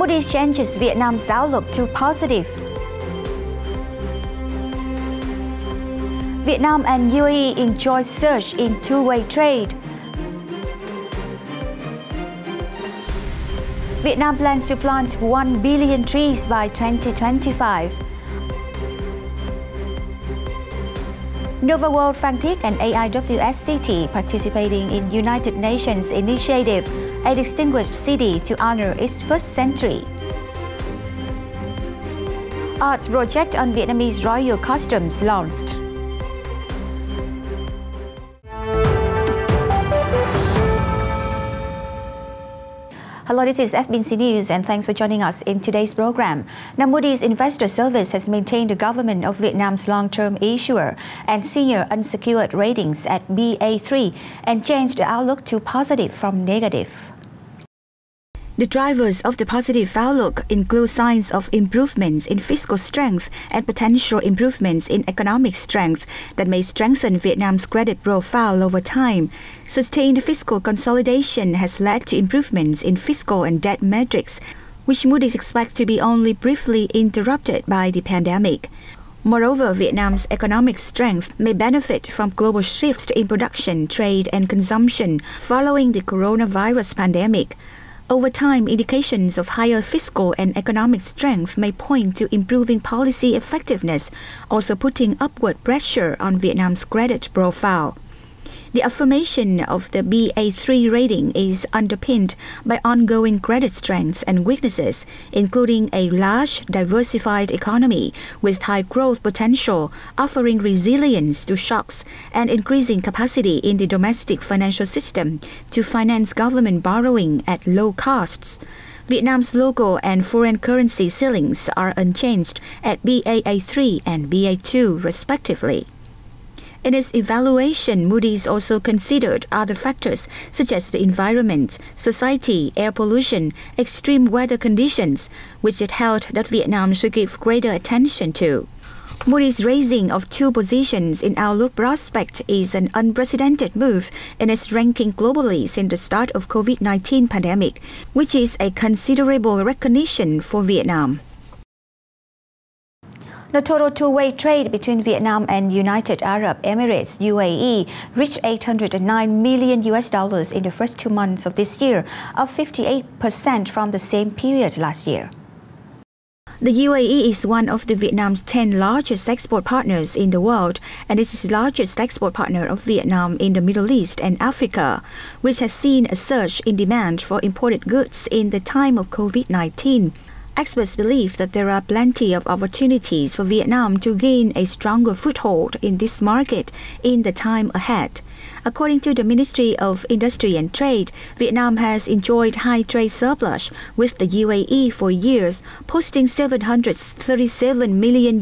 Moodys changes Vietnam's outlook to positive. Vietnam and UAE enjoy surge in two-way trade. Vietnam plans to plant 1 billion trees by 2025. NOVAWORLD Phan Thiết and AIWS City participating in United Nations initiative, a distinguished city to honor its first century. Arts project on Vietnamese royal costumes launched. Hello, this is FBNC News and thanks for joining us in today's program. Now, Moody's Investor Service has maintained the government of Vietnam's long-term issuer and senior unsecured ratings at Ba3 and changed the outlook to positive from negative. The drivers of the positive outlook include signs of improvements in fiscal strength and potential improvements in economic strength that may strengthen Vietnam's credit profile over time. Sustained fiscal consolidation has led to improvements in fiscal and debt metrics, which Moodys expects to be only briefly interrupted by the pandemic. Moreover, Vietnam's economic strength may benefit from global shifts in production, trade, and consumption following the coronavirus pandemic. Over time, indications of higher fiscal and economic strength may point to improving policy effectiveness, also putting upward pressure on Vietnam's credit profile. The affirmation of the Ba3 rating is underpinned by ongoing credit strengths and weaknesses, including a large, diversified economy with high growth potential, offering resilience to shocks and increasing capacity in the domestic financial system to finance government borrowing at low costs. Vietnam's local and foreign currency ceilings are unchanged at Baa3 and Ba2 respectively. In its evaluation, Moodys also considered other factors such as the environment, society, air pollution, extreme weather conditions, which it held that Vietnam should give greater attention to. Moody's raising of 2 positions in outlook prospect is an unprecedented move in its ranking globally since the start of COVID-19 pandemic, which is a considerable recognition for Vietnam. The total two-way trade between Vietnam and United Arab Emirates (UAE) reached $809 million in the first 2 months of this year, up 58% from the same period last year. The UAE is one of Vietnam's 10 largest export partners in the world and is the largest export partner of Vietnam in the Middle East and Africa, which has seen a surge in demand for imported goods in the time of COVID-19. Experts believe that there are plenty of opportunities for Vietnam to gain a stronger foothold in this market in the time ahead. According to the Ministry of Industry and Trade, Vietnam has enjoyed high trade surplus with the UAE for years, posting $737 million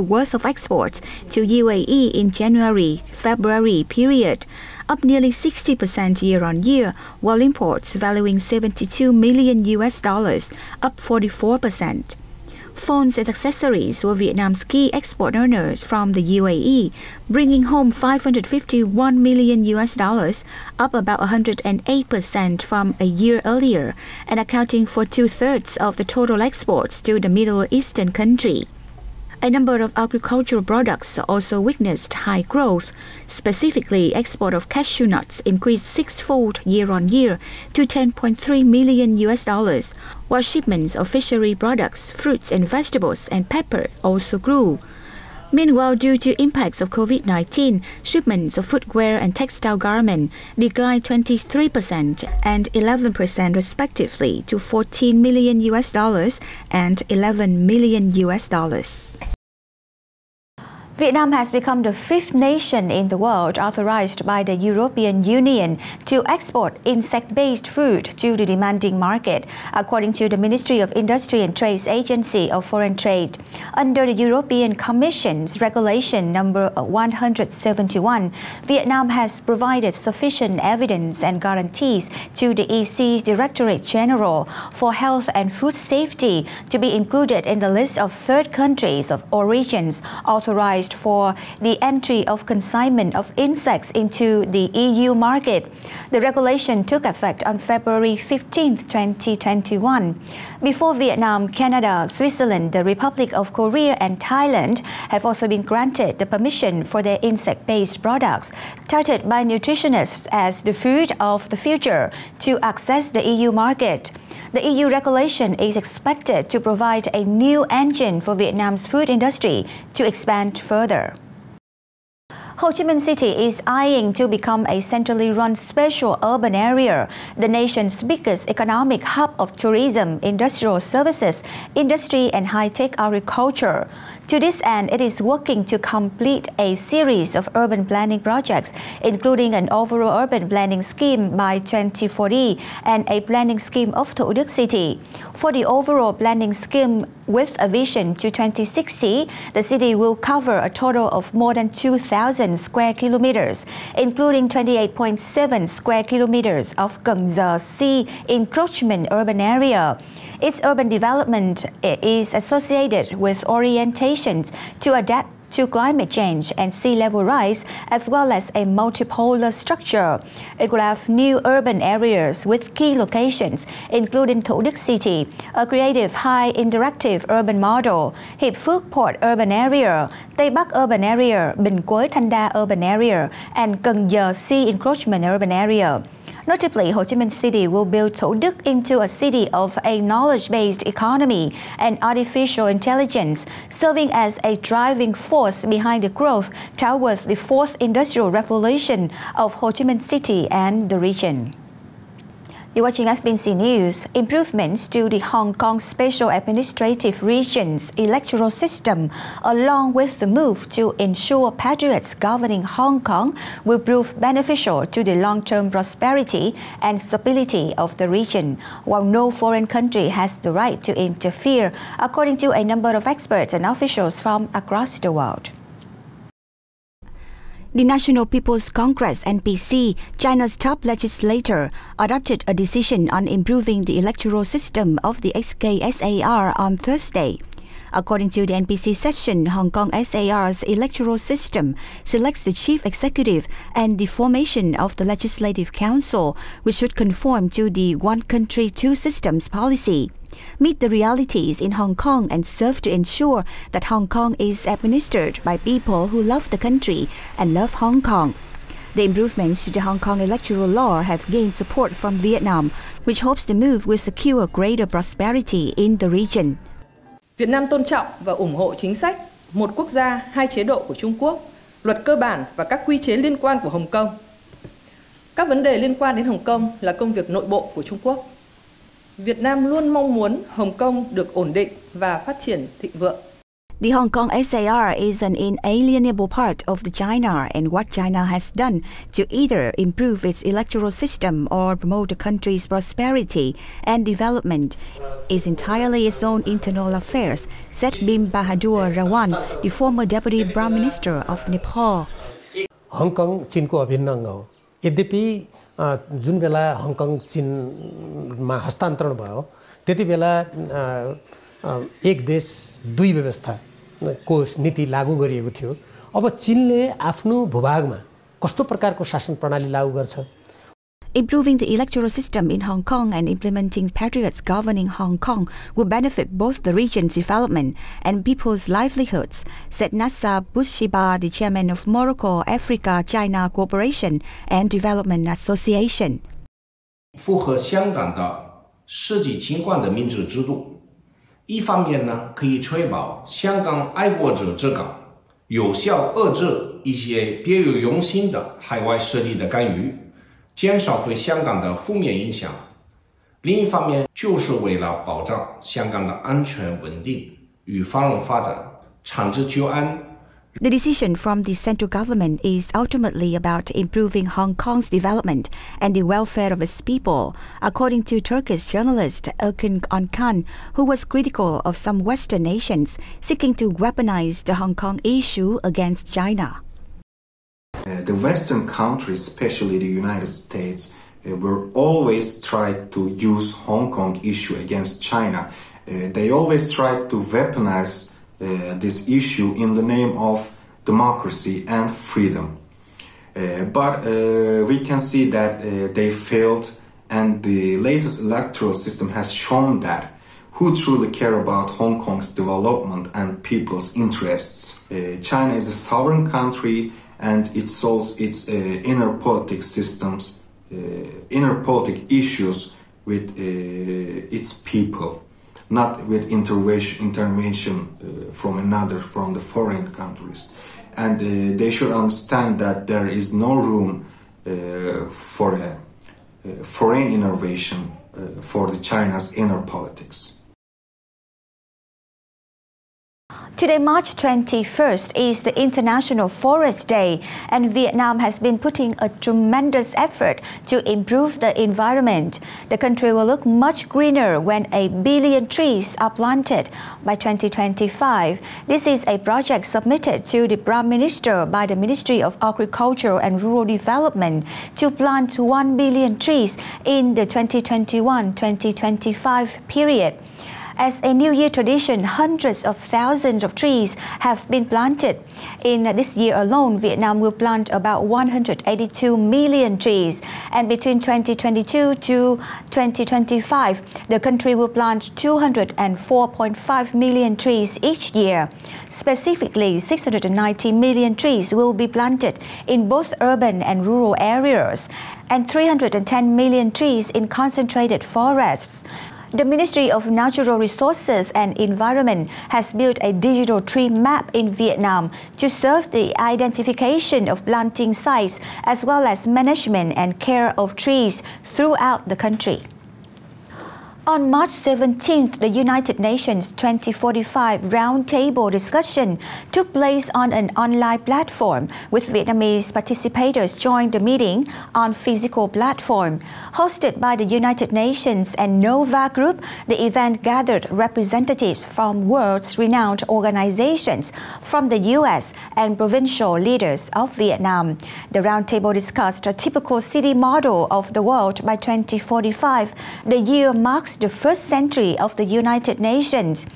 worth of exports to UAE in January-February period, up nearly 60% year-on-year, while imports valuing $72 million, up 44%. Phones and accessories were Vietnam's key export earners from the UAE, bringing home $551 million, up about 108% from a year earlier, and accounting for 2/3 of the total exports to the Middle Eastern country. A number of agricultural products also witnessed high growth. Specifically, export of cashew nuts increased 6-fold year-on-year to $10.3 million, while shipments of fishery products, fruits and vegetables, and pepper also grew. Meanwhile, due to impacts of COVID-19, shipments of footwear and textile garment declined 23% and 11% respectively to $14 million and $11 million. Vietnam has become the 5th nation in the world authorized by the European Union to export insect-based food to the demanding market, according to the Ministry of Industry and Trade's Agency of Foreign Trade. Under the European Commission's Regulation number 171, Vietnam has provided sufficient evidence and guarantees to the EC's Directorate General for Health and Food Safety to be included in the list of third countries of origins authorized authorized for the entry of consignment of insects into the EU market. The regulation took effect on February 15, 2021. Before Vietnam, Canada, Switzerland, the Republic of Korea and Thailand have also been granted the permission for their insect-based products, touted by nutritionists as the food of the future, to access the EU market. The EU regulation is expected to provide a new engine for Vietnam's food industry to expand further. Ho Chi Minh City is eyeing to become a centrally run special urban area, the nation's biggest economic hub of tourism, industrial services, industry and high-tech agriculture. To this end, it is working to complete a series of urban planning projects, including an overall urban planning scheme by 2040 and a planning scheme of Thủ Đức City. For the overall planning scheme with a vision to 2060, the city will cover a total of more than 2,000 square kilometers, including 28.7 square kilometers of Cần Giờ Sea encroachment urban area. Its urban development is associated with orientations to adapt to climate change and sea level rise, as well as a multipolar structure. It will have new urban areas with key locations, including Thủ Đức City, a creative high interactive urban model, Hiệp Phước Port urban area, Tây Bắc urban area, Bình Quế Thanh Đa urban area, and Cần Giờ Sea encroachment urban area. Notably, Ho Chi Minh City will build Thủ Đức into a city of a knowledge-based economy and artificial intelligence, serving as a driving force behind the growth towards the fourth industrial revolution of Ho Chi Minh City and the region. You're watching FBNC News. Improvements to the Hong Kong Special Administrative Region's electoral system, along with the move to ensure patriots governing Hong Kong, will prove beneficial to the long-term prosperity and stability of the region, while no foreign country has the right to interfere, according to a number of experts and officials from across the world. The National People's Congress (NPC), China's top legislature, adopted a decision on improving the electoral system of the HKSAR on Thursday. According to the NPC session, Hong Kong SAR's electoral system selects the chief executive and the formation of the Legislative Council, which should conform to the one country, two systems policy, meet the realities in Hong Kong, and serve to ensure that Hong Kong is administered by people who love the country and love Hong Kong. The improvements to the Hong Kong electoral law have gained support from Vietnam, which hopes the move will secure greater prosperity in the region. Việt Nam tôn trọng và ủng hộ chính sách một quốc gia, hai chế độ của Trung Quốc, luật cơ bản và các quy chế liên quan của Hồng Kông. Các vấn đề liên quan đến Hồng Kông là công việc nội bộ của Trung Quốc. Việt Nam luôn mong muốn Hồng Kông được ổn định và phát triển thịnh vượng. The Hong Kong SAR is an inalienable part of the China, and what China has done to either improve its electoral system or promote the country's prosperity and development is entirely its own internal affairs, said Bim Bahadur Rawan, the former Deputy Prime Minister of Nepal. Hong Kong चीनको अभिन्न अंग हो. यद्यपि जुन बेला हङकङ चीनमा हस्तान्तरण भयो त्यति बेला एक देश दुई व्यवस्था को नीति लागू गरिएको थियो. अब चीनले आफ्नो भूभागमा कस्तो प्रकारको शासन प्रणाली लागू गर्छ? Improving the electoral system in Hong Kong and implementing patriots governing Hong Kong will benefit both the region's development and people's livelihoods, said Nassar Boushiba, the chairman of Morocco Africa China Cooperation and Development Association. 符合香港的实际情况的民主制度，一方面呢，可以确保香港爱国者治港，有效遏制一些别有用心的海外势力的干预，减少对香港的负面影响。另一方面，就是为了保障香港的安全稳定与繁荣发展，长治久安。 The decision from the central government is ultimately about improving Hong Kong's development and the welfare of its people, according to Turkish journalist Erkin Onkan, who was critical of some Western nations seeking to weaponize the Hong Kong issue against China. The Western countries, especially the United States, were always tried to use Hong Kong issue against China. They always tried to weaponize this issue in the name of democracy, and freedom. But we can see that they failed, and the latest electoral system has shown that who truly care about Hong Kong's development and people's interests. China is a sovereign country, and it solves its inner politic systems, inner politic issues with its people, not with intervention from the foreign countries. And they should understand that there is no room for a foreign intervention for China's inner politics. Today, March 21st, is the International Forest Day, and Vietnam has been putting a tremendous effort to improve the environment. The country will look much greener when 1 billion trees are planted by 2025. This is a project submitted to the Prime Minister by the Ministry of Agriculture and Rural Development to plant 1 billion trees in the 2021-2025 period. As a New Year tradition, hundreds of thousands of trees have been planted. In this year alone, Vietnam will plant about 182 million trees. And between 2022 to 2025, the country will plant 204.5 million trees each year. Specifically, 690 million trees will be planted in both urban and rural areas, and 310 million trees in concentrated forests. The Ministry of Natural Resources and Environment has built a digital tree map in Vietnam to serve the identification of planting sites as well as management and care of trees throughout the country. On March 17th, the United Nations 2045 roundtable discussion took place on an online platform, with Vietnamese participators joined the meeting on physical platform. Hosted by the United Nations and NOVA Group, the event gathered representatives from world's renowned organizations, from the US and provincial leaders of Vietnam. The roundtable discussed a typical city model of the world by 2045. The year marks the first century of the United Nations.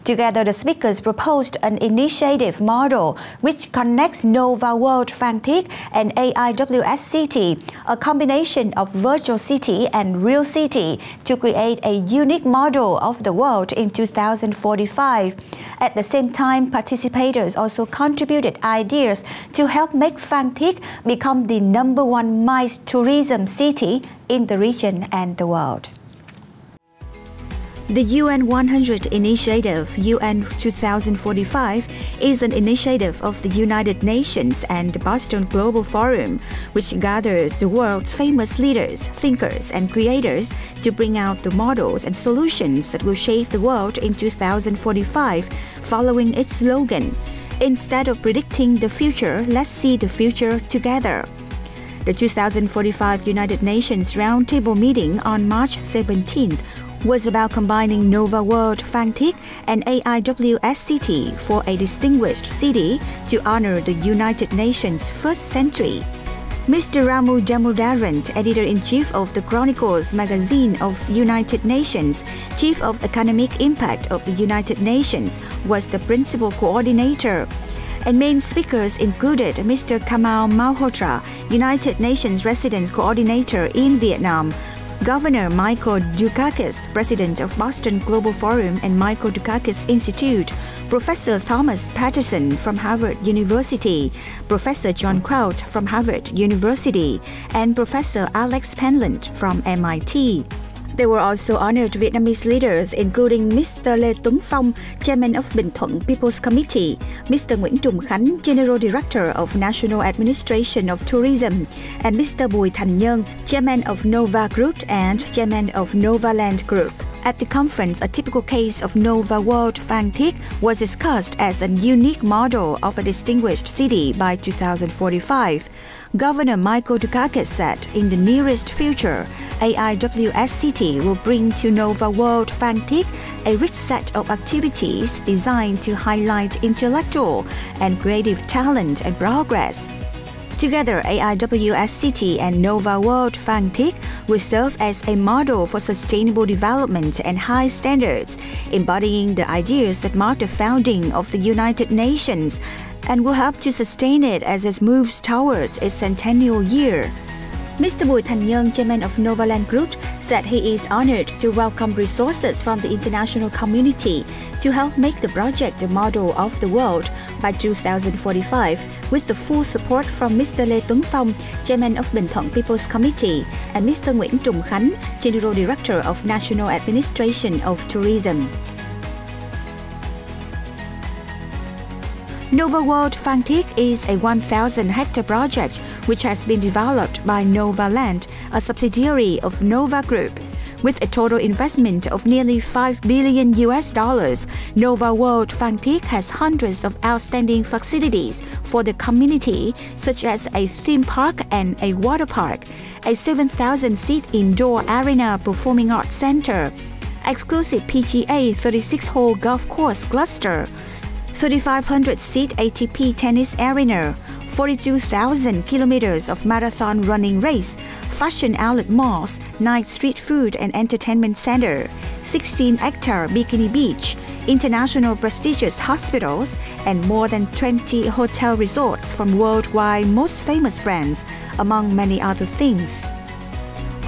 Together, the speakers proposed an initiative model which connects NOVAWORLD Phan Thiết and AIWS City, a combination of virtual city and real city, to create a unique model of the world in 2045. At the same time, participators also contributed ideas to help make Phan Thiết become the #1 MICE tourism city in the region and the world. The UN 100 Initiative, UN 2045, is an initiative of the United Nations and the Boston Global Forum, which gathers the world's famous leaders, thinkers, and creators to bring out the models and solutions that will shape the world in 2045, following its slogan, "Instead of predicting the future, let's see the future together." The 2045 United Nations Roundtable meeting on March 17th was about combining NOVAWORLD Phan Thiết and AIWS City for a distinguished city to honor the United Nations' first century. Mr. Ramu Damodaran, Editor-in-Chief of the Chronicles magazine of the United Nations, Chief of Economic Impact of the United Nations, was the principal coordinator. And main speakers included Mr. Kamal Malhotra, United Nations Residence Coordinator in Vietnam, Governor Michael Dukakis, President of Boston Global Forum and Michael Dukakis Institute, Professor Thomas Patterson from Harvard University, Professor John Kraut from Harvard University, and Professor Alex Penland from MIT. There were also honored Vietnamese leaders, including Mr. Lê Tuấn Phong, Chairman of Bình Thuận People's Committee, Mr. Nguyễn Trùng Khánh, General Director of National Administration of Tourism, and Mr. Bùi Thành Nhân, Chairman of NOVA Group and Chairman of NOVALAND Group. At the conference, a typical case of NOVAWORLD Phan Thiết was discussed as a unique model of a distinguished city by 2045. Governor Michael Dukakis said in the nearest future, AIWS City will bring to NOVAWORLD Phan Thiết a rich set of activities designed to highlight intellectual and creative talent and progress. Together, AIWS City and NOVAWORLD Phan Thiết will serve as a model for sustainable development and high standards, embodying the ideas that marked the founding of the United Nations and will help to sustain it as it moves towards its centennial year. Mr. Bùi Thành Nhân, chairman of NOVAWORLD Group, said he is honored to welcome resources from the international community to help make the project a model of the world by 2045, with the full support from Mr. Lê Tuấn Phong, chairman of Bình Thuận People's Committee, and Mr. Nguyễn Trùng Khánh, general director of National Administration of Tourism. NOVAWORLD Phan Thiết is a 1,000-hectare project which has been developed by NOVAWORLD, a subsidiary of Nova Group. With a total investment of nearly $5 billion, NOVAWORLD Phan Thiết has hundreds of outstanding facilities for the community, such as a theme park and a water park, a 7,000-seat indoor arena performing arts center, exclusive PGA 36-hole golf course cluster, 3,500-seat ATP tennis arena, 42,000 kilometers of marathon running race, fashion outlet malls, night street food and entertainment center, 16-hectare bikini beach, international prestigious hospitals, and more than 20 hotel resorts from worldwide most famous brands, among many other things.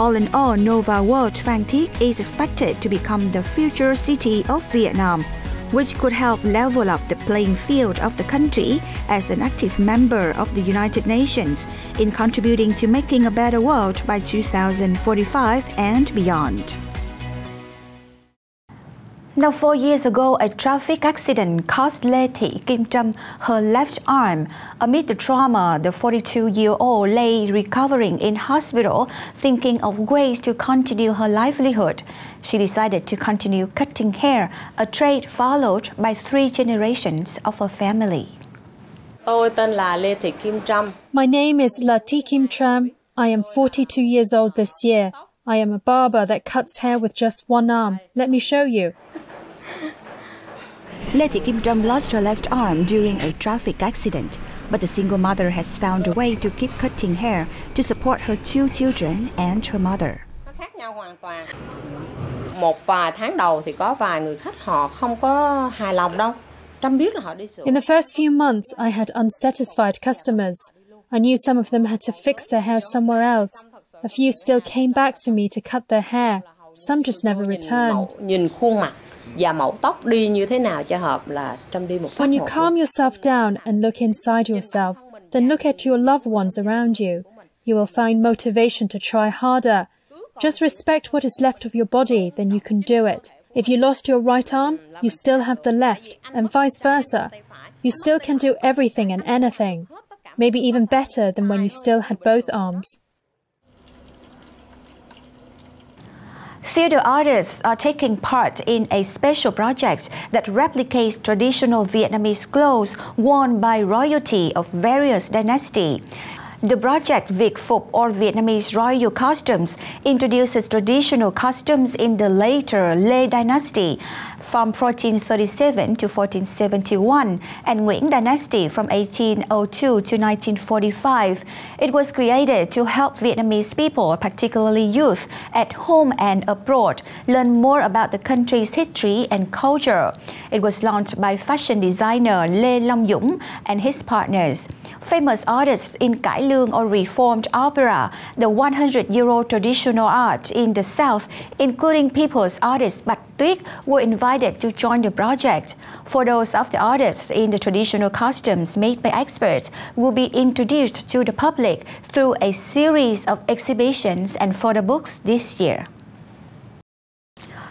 All in all, NOVAWORLD Phan Thiết is expected to become the future city of Vietnam, which could help level up the playing field of the country as an active member of the United Nations in contributing to making a better world by 2045 and beyond. Now, 4 years ago, a traffic accident cost Lê Thị Kim Trâm her left arm. Amid the trauma, the 42-year-old lay recovering in hospital, thinking of ways to continue her livelihood. She decided to continue cutting hair, a trade followed by 3 generations of her family. Tôi tên là Lê Thị Kim Trâm. My name is La Thị Kim Trâm. I am 42 years old this year. I am a barber that cuts hair with just one arm. Let me show you. Lê Thị Kim Trâm lost her left arm during a traffic accident, but the single mother has found a way to keep cutting hair to support her 2 children and her mother. Nó khác nhau hoàn toàn. Một vài tháng đầu thì có vài người khách họ không có hài lòng đâu. Trâm biết là họ đi sửa. In the first few months, I had unsatisfied customers. I knew some of them had to fix their hair somewhere else. A few still came back for me to cut their hair. Some just never returned. Nhìn khuôn mặt và mẫu tóc đi như thế nào cho hợp là Trâm đi một phát. When you calm yourself down and look inside yourself, then look at your loved ones around you. You will find motivation to try harder. Just respect what is left of your body, then you can do it. If you lost your right arm, you still have the left, and vice versa. You still can do everything and anything. Maybe even better than when you still had both arms. Theatre artists are taking part in a special project that replicates traditional Vietnamese clothes worn by royalty of various dynasties. The project Việt Phục, or Vietnamese Royal Costumes, introduces traditional costumes in the later Lê Dynasty from 1437 to 1471 and Nguyễn Dynasty from 1802 to 1945. It was created to help Vietnamese people, particularly youth, at home and abroad, learn more about the country's history and culture. It was launched by fashion designer Lê Long Dũng and his partners. Famous artists in cải lương or reformed opera, the 100-year-old traditional art in the South, including people's artist Bạch Tuyết, were invited to join the project. Photos of the artists in the traditional costumes made by experts will be introduced to the public through a series of exhibitions and photo books this year.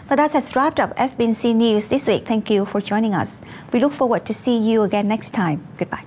So that has wrapped up FBNC News this week. Thank you for joining us. We look forward to see you again next time. Goodbye.